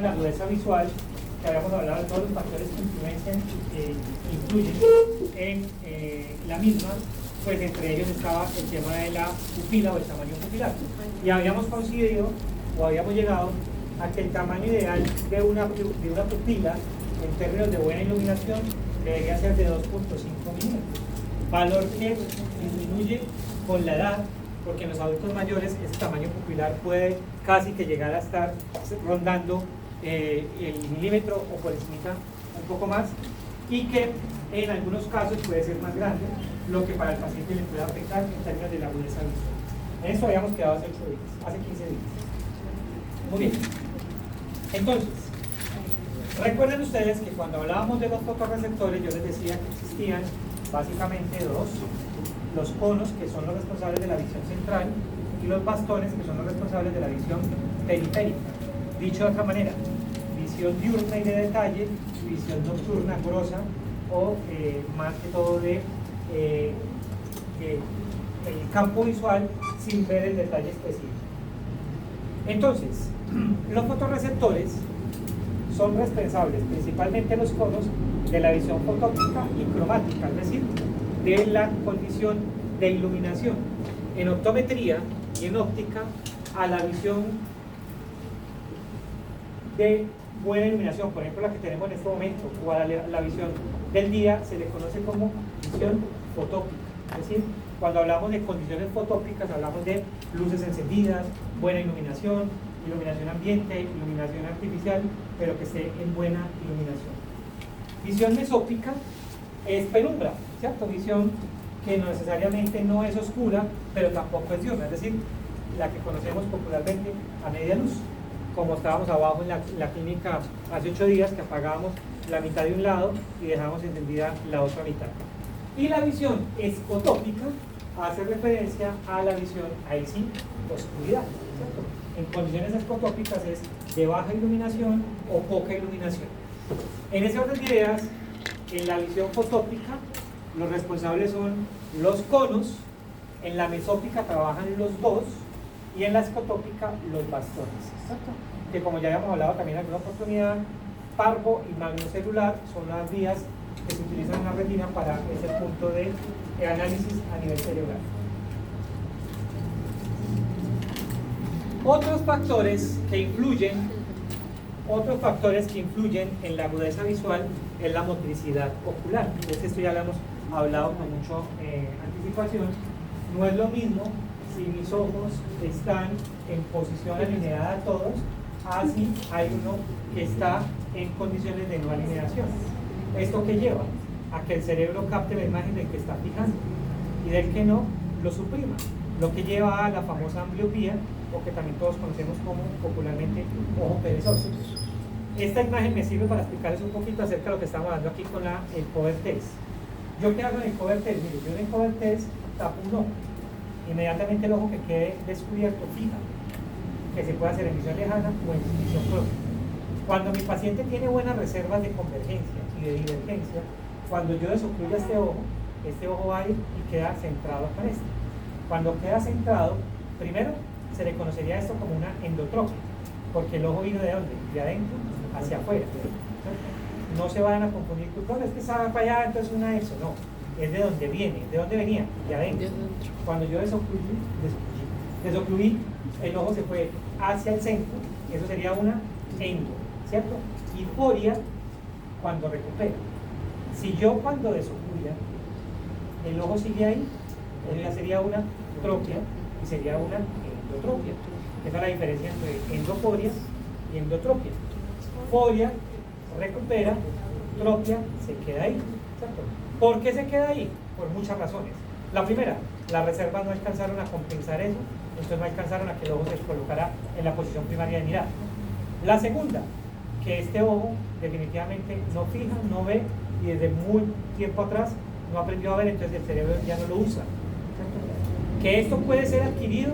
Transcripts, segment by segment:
La agudeza visual, que habíamos hablado de todos los factores que influyen en la misma, pues entre ellos estaba el tema de la pupila o el tamaño pupilar. Y habíamos coincidido, o habíamos llegado, a que el tamaño ideal de una pupila, en términos de buena iluminación, debería ser de 2.5 milímetros. Valor que disminuye con la edad, porque en los adultos mayores ese tamaño pupilar puede casi que llegar a estar rondando el milímetro o por encima un poco más, y que en algunos casos puede ser más grande, lo que para el paciente le puede afectar en términos de la agudeza visual. En eso habíamos quedado hace 8 días, hace 15 días. Muy bien. Entonces, recuerden ustedes que cuando hablábamos de los fotorreceptores, yo les decía que existían básicamente dos: los conos, que son los responsables de la visión central, y los bastones, que son los responsables de la visión periférica. Dicho de otra manera, visión diurna y de detalle, visión nocturna grosa, o más que todo de el campo visual sin ver el detalle específico. Entonces, los fotorreceptores son responsables, principalmente los conos, de la visión fotóptica y cromática, es decir, de la condición de iluminación. En optometría y en óptica, a la visión de buena iluminación, por ejemplo la que tenemos en este momento, o a la visión del día, se le conoce como visión fotópica. Es decir, cuando hablamos de condiciones fotópicas, hablamos de luces encendidas, buena iluminación, iluminación ambiente, iluminación artificial, pero que esté en buena iluminación. Visión mesópica es penumbra, ¿cierto? Visión que no necesariamente no es oscura, pero tampoco es diurna, es decir, la que conocemos popularmente a media luz, como estábamos abajo en la clínica hace 8 días, que apagábamos la mitad de un lado y dejábamos encendida la otra mitad. Y la visión escotópica hace referencia a la visión, ahí sí, oscuridad, ¿cierto? En condiciones escotópicas es de baja iluminación o poca iluminación. En ese orden de ideas, en la visión fotópica, los responsables son los conos, en la mesópica trabajan los dos, y en la escotópica los bastones, ¿cierto? Que como ya habíamos hablado también en alguna oportunidad, parvo y magnocelular son las vías que se utilizan en la retina para ese punto de análisis a nivel cerebral. Otros factores que influyen en la agudeza visual es la motricidad ocular. Esto ya lo hemos hablado con mucha anticipación. No es lo mismo si mis ojos están en posición alineada a todos, así hay uno que está en condiciones de no alineación. ¿Esto qué lleva? A que el cerebro capte la imagen del que está fijando y del que no lo suprima, lo que lleva a la famosa ambliopía, o que también todos conocemos como popularmente ojo perezoso. Esta imagen me sirve para explicarles un poquito acerca de lo que estamos hablando aquí con el cover test. ¿Yo qué hago en el cover test? Mire, yo en el cover test tapo un ojo. Inmediatamente el ojo que quede descubierto fija, que se puede hacer en visión lejana o en visión propia. Cuando mi paciente tiene buenas reservas de convergencia y de divergencia, cuando yo desocluya este ojo va a ir y queda centrado con este. Cuando queda centrado, primero se le conocería esto como una endotropia, porque el ojo vino ¿de dónde? De adentro hacia afuera. No se vayan a confundir, es que estaba para allá, entonces una exo, no. Es de donde viene. ¿De dónde venía? De adentro. Cuando yo desocluí, el ojo se fue hacia el centro, y eso sería una endo, ¿cierto? Y foria cuando recupera. Si yo cuando desocluya, el ojo sigue ahí, ya sería una tropia y sería una endotropia. Esa es la diferencia entre endoforia y endotropia. Foria recupera, tropia se queda ahí, ¿cierto? ¿Por qué se queda ahí? Por muchas razones. La primera, las reservas no alcanzaron a compensar eso, entonces no alcanzaron a que el ojo se colocara en la posición primaria de mirar. La segunda, que este ojo definitivamente no fija, no ve, y desde muy tiempo atrás no aprendió a ver, entonces el cerebro ya no lo usa. ¿Que esto puede ser adquirido?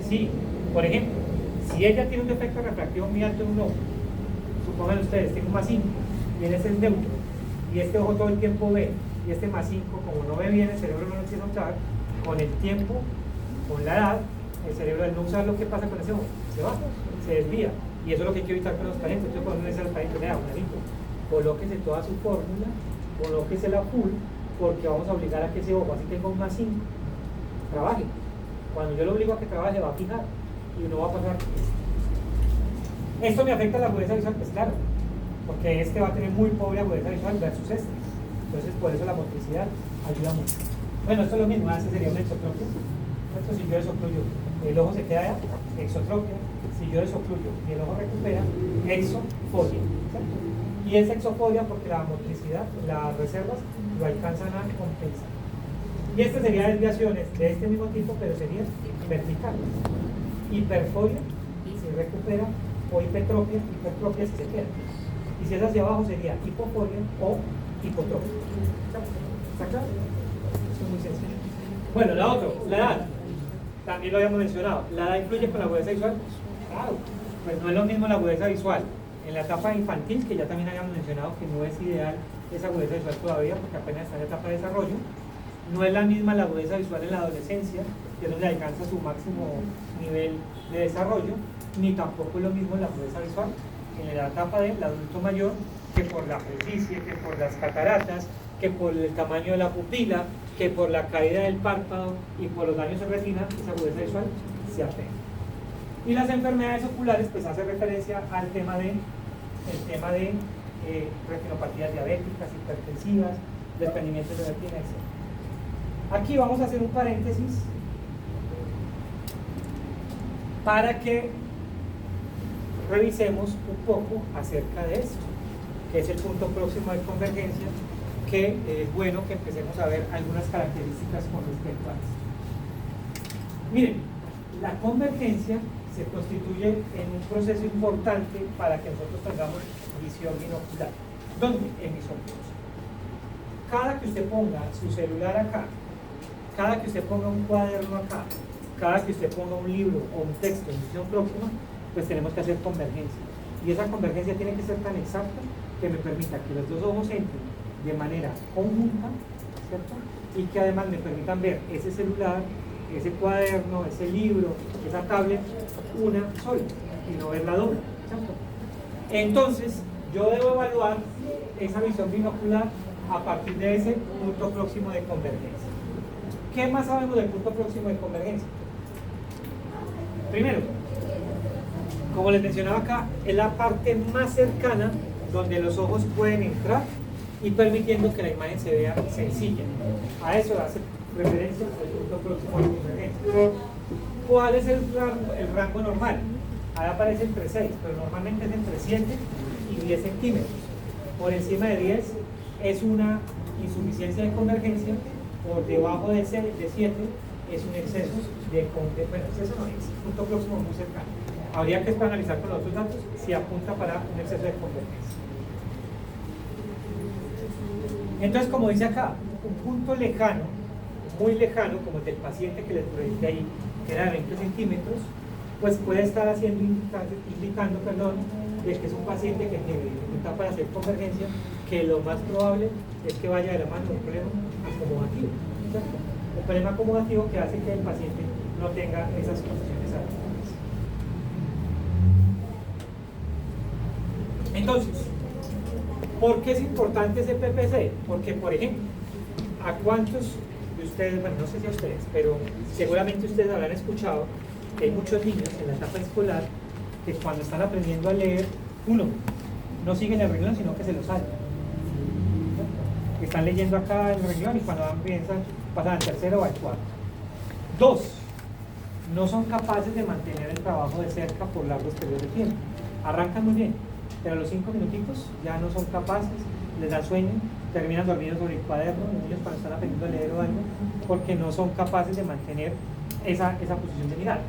Sí. Por ejemplo, si ella tiene un defecto refractivo muy alto en un ojo, supongan ustedes, tengo más 5, y en este es neutro, y este ojo todo el tiempo ve, y este más 5, como no ve bien, el cerebro no lo empieza a usar, con el tiempo, con la edad, el cerebro al no usar, lo que pasa con ese ojo, se va, se desvía, Y eso es lo que hay que evitar con los pacientes. Entonces, cuando uno dice a los pacientes, vea, Juanito, colóquese toda su fórmula, colóquesela full, porque vamos a obligar a que ese ojo, así tenga un +5, trabaje. Cuando yo lo obligo a que trabaje, va a fijar y no va a pasar. ¿Esto me afecta la agudeza visual? Pues claro, porque este va a tener muy pobre agudeza visual versus este. Entonces, por eso la motricidad ayuda mucho. Bueno, esto es lo mismo, este sería un exotropia. Esto, si yo desocluyo, el ojo se queda exotropia. Si yo desocluyo y el ojo recupera, exofolia. ¿Cierto? Y es exofolia porque la motricidad, las reservas, lo alcanzan a compensar. Y estas serían desviaciones de este mismo tipo, pero serían verticales. Hiperfolia, si recupera, o hipertropia si se queda. Y si es hacia abajo sería hipofolia o hipotropia. ¿Está claro? Eso es muy sencillo. Bueno, la otra, la edad. También lo habíamos mencionado. ¿La edad influye con la agudeza visual? Claro. Pues no es lo mismo la agudeza visual en la etapa infantil, que ya también habíamos mencionado que no es ideal esa agudeza visual todavía, porque apenas está en la etapa de desarrollo. No es la misma la agudeza visual en la adolescencia, que es donde alcanza su máximo nivel de desarrollo, ni tampoco es lo mismo la agudeza visual en la etapa del adulto mayor, que por la presbicie, que por las cataratas, que por el tamaño de la pupila, que por la caída del párpado y por los daños en retina, esa agudeza visual se afecta. Y las enfermedades oculares, pues hace referencia al tema de retinopatías diabéticas, hipertensivas, desprendimientos de retina, etc. Aquí vamos a hacer un paréntesis para que revisemos un poco acerca de esto, que es el punto próximo de convergencia, que es bueno que empecemos a ver algunas características con respecto a esto. Miren, la convergencia se constituye en un proceso importante para que nosotros tengamos visión binocular. ¿Dónde? En mis ojos. Cada que usted ponga su celular acá, cada que usted ponga un cuaderno acá, cada que usted ponga un libro o un texto en visión próxima, pues tenemos que hacer convergencia. Y esa convergencia tiene que ser tan exacta que me permita que los dos ojos entren de manera conjunta, ¿cierto? Y que además me permitan ver ese celular, ese cuaderno, ese libro, esa tablet, una sola, y no ver la doble, ¿cierto? Entonces, yo debo evaluar esa visión binocular a partir de ese punto próximo de convergencia. ¿Qué más sabemos del punto próximo de convergencia? Primero, como les mencionaba acá, es la parte más cercana donde los ojos pueden entrar y permitiendo que la imagen se vea sencilla. A eso hace referencia al punto próximo de convergencia. ¿Cuál es el rango normal? Ahí aparece entre 6, pero normalmente es entre 7 y 10 centímetros. Por encima de 10 es una insuficiencia de convergencia, por debajo de 7 es un exceso de convergencia. Bueno, exceso no es, punto próximo muy cercano. Habría que analizar con los otros datos si apunta para un exceso de convergencia. Entonces, como dice acá, un punto lejano, muy lejano, como el del paciente que les proyecté ahí, que era de 20 centímetros, pues puede estar indicando de que es un paciente que tiene dificultad para hacer convergencia, que lo más probable es que vaya de la mano de un problema acomodativo, ¿cierto? Un problema acomodativo que hace que el paciente no tenga esas condiciones adecuadas. Entonces, ¿por qué es importante ese PPC? Porque, por ejemplo, ¿a cuántos de ustedes, bueno, no sé si a ustedes, pero seguramente ustedes habrán escuchado que hay muchos niños en la etapa escolar que cuando están aprendiendo a leer, uno, no siguen el renglón, sino que se lo saltan. Están leyendo acá el renglón y cuando pasan al tercero o al cuarto. Dos, no son capaces de mantener el trabajo de cerca por largos periodos de tiempo. Arrancan muy bien, pero a los 5 minutitos ya no son capaces, les da sueño, terminan dormidos sobre el cuaderno, los niños cuando están aprendiendo a leer o algo, porque no son capaces de mantener esa posición de mirada.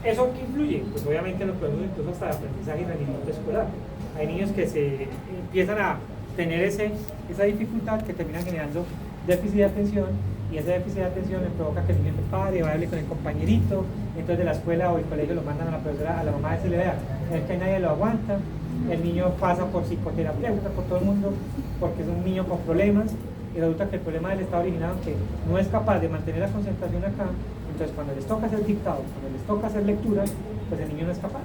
¿Eso qué influye? Pues obviamente en los procesos incluso hasta de aprendizaje y rendimiento escolar. Hay niños que se empiezan a tener esa dificultad que terminan generando déficit de atención, y ese déficit de atención le provoca que el niño se pare, hable con el compañerito, entonces de la escuela o el colegio lo mandan a la profesora, a la mamá, a decirle, vea, es que nadie lo aguanta, el niño pasa por psicoterapeuta, por todo el mundo, porque es un niño con problemas, y resulta que el problema de él está originado en que no es capaz de mantener la concentración acá. Entonces cuando les toca hacer dictado, cuando les toca hacer lectura, pues el niño no es capaz.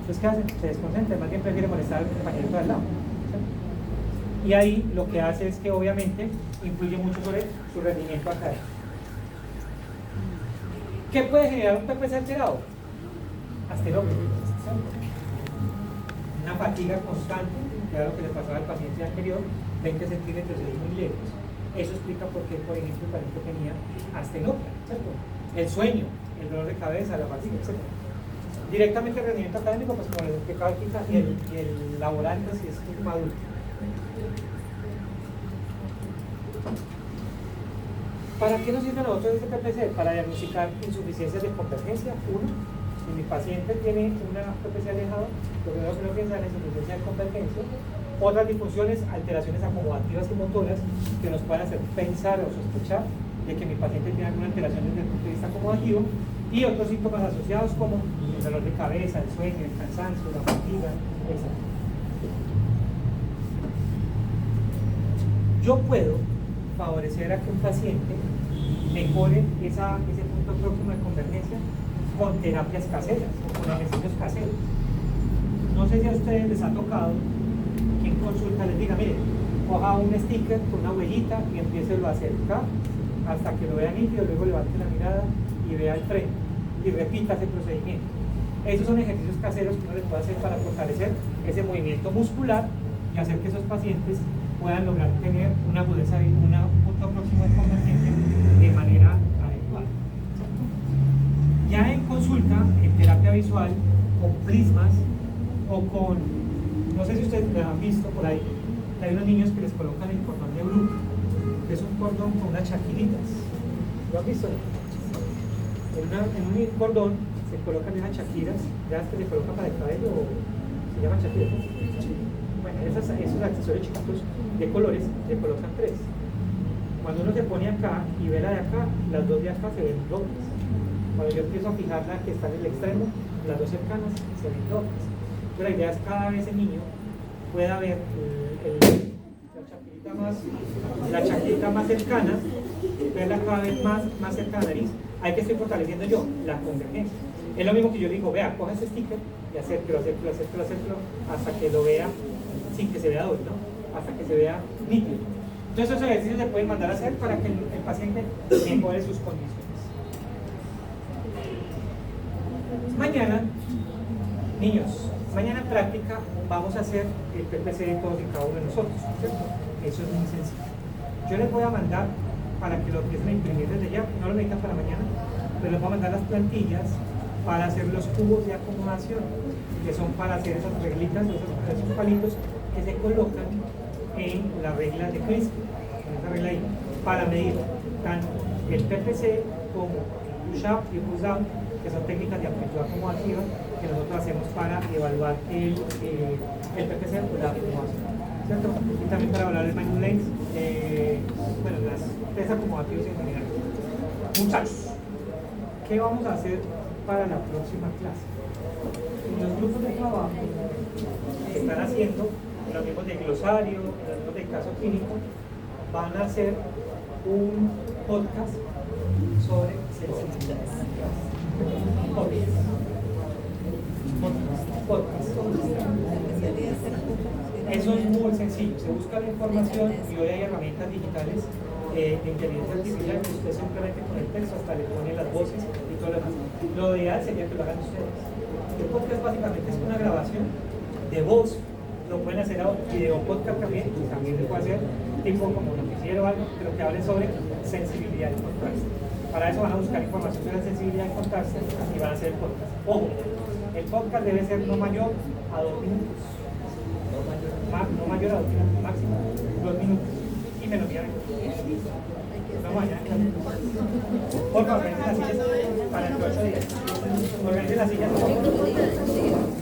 Entonces, ¿qué hacen? Se desconcentra, más bien prefiere molestar al compañero de al lado. ¿Sí? Y ahí lo que hace es que obviamente influye mucho sobre su rendimiento académico. ¿Qué puede generar un PPC alterado? Asterómetro. Una fatiga constante, que era lo que le pasaba al paciente anterior, 20 centímetros es muy lejos. Eso explica por qué, por ejemplo, el paciente tenía astenopia, ¿cierto? El sueño, el dolor de cabeza, la fatiga, etc. Directamente el rendimiento académico, pues como les explicaba aquí, y el laboral, pues es un maduro. ¿Para qué nos sirve a nosotros este PPC? Para diagnosticar insuficiencias de convergencia. Uno, si mi paciente tiene una PPC alejada, lo primero que uno piensa es la insuficiencia de convergencia. Otras disfunciones, alteraciones acomodativas y motoras que nos pueden hacer pensar o sospechar de que mi paciente tiene alguna alteración desde el punto de vista acomodativo, y otros síntomas asociados como el dolor de cabeza, el sueño, el cansancio, la fatiga, etc. Yo puedo favorecer a que un paciente mejore ese punto próximo de convergencia con terapias caseras o con ejercicios caseros. No sé si a ustedes les ha tocado que en consulta les diga, mire, coja un sticker con una huellita y empiece a acercar hasta que lo vea nítido, luego levante la mirada y vea el frente y repita ese procedimiento. Esos son ejercicios caseros que uno les puede hacer para fortalecer ese movimiento muscular y hacer que esos pacientes puedan lograr tener una agudeza, un punto próximo de convergencia de manera adecuada. Ya en consulta, en terapia visual, con prismas o con, no sé si ustedes lo han visto por ahí, hay unos niños que les colocan el cordón de Bruch, que es un cordón con unas chaquiritas. ¿Lo han visto? En un cordón se colocan esas chaquiras, ya que le colocan para el cabello, se llaman chaquiras. Bueno, esos accesorios chiquitos de colores le colocan 3. Cuando uno se pone acá y ve la de acá, las dos de acá se ven dobles. Cuando yo empiezo a fijar la que está en el extremo, las dos cercanas se ven dobles. Pero la idea es que cada vez el niño pueda ver la chaqueta más cercana, verla cada vez más cerca a la nariz. Ahí que estoy fortaleciendo yo la convergencia. Es lo mismo que yo digo, vea, coja ese sticker y acérquelo hasta que lo vea sin que se vea doble, ¿no? Hasta que se vea nítido. Entonces esos ejercicios se pueden mandar a hacer para que el paciente mejore sus condiciones. Mañana, niños, mañana en práctica vamos a hacer el PPC de todos y cada uno de nosotros, ¿cierto? Eso es muy sencillo. Yo les voy a mandar para que lo empiecen a imprimir desde ya, no lo necesitan para mañana, pero les voy a mandar las plantillas para hacer los cubos de acomodación, que son para hacer esas reglitas, esos palitos que se colocan en la regla de Krinsky, en esa regla ahí, para medir tanto el PPC como el push-up y el push-down, que son técnicas de amplitud acomodativa que nosotros hacemos para evaluar el PPC o la acomodación, ¿cierto? Y también para evaluar el minute length, bueno, las test acomodativos en general. Muchachos, ¿qué vamos a hacer para la próxima clase? En los grupos de trabajo que están haciendo, los mismos de glosario, los mismos de caso clínico, van a hacer un podcast sobre sensibilidad. Podcast. Eso es muy sencillo, se busca la información y hoy hay herramientas digitales de inteligencia artificial que usted simplemente con el texto hasta le pone las voces y todo lo demás. Lo ideal sería que lo hagan ustedes. El podcast básicamente es una grabación de voz, lo pueden hacer a video podcast también se puede hacer tipo como noticiero o algo, pero que hable sobre sensibilidad y contraste. Para eso van a buscar información sobre sensibilidad y contraste y van a hacer el podcast. Ojo, el podcast debe ser no mayor a 2 minutos. No mayor a 2 minutos, máximo 2 minutos y menos bien. Vamos allá. Por favor, organicen las sillas para el 8 días. Organicen las sillas.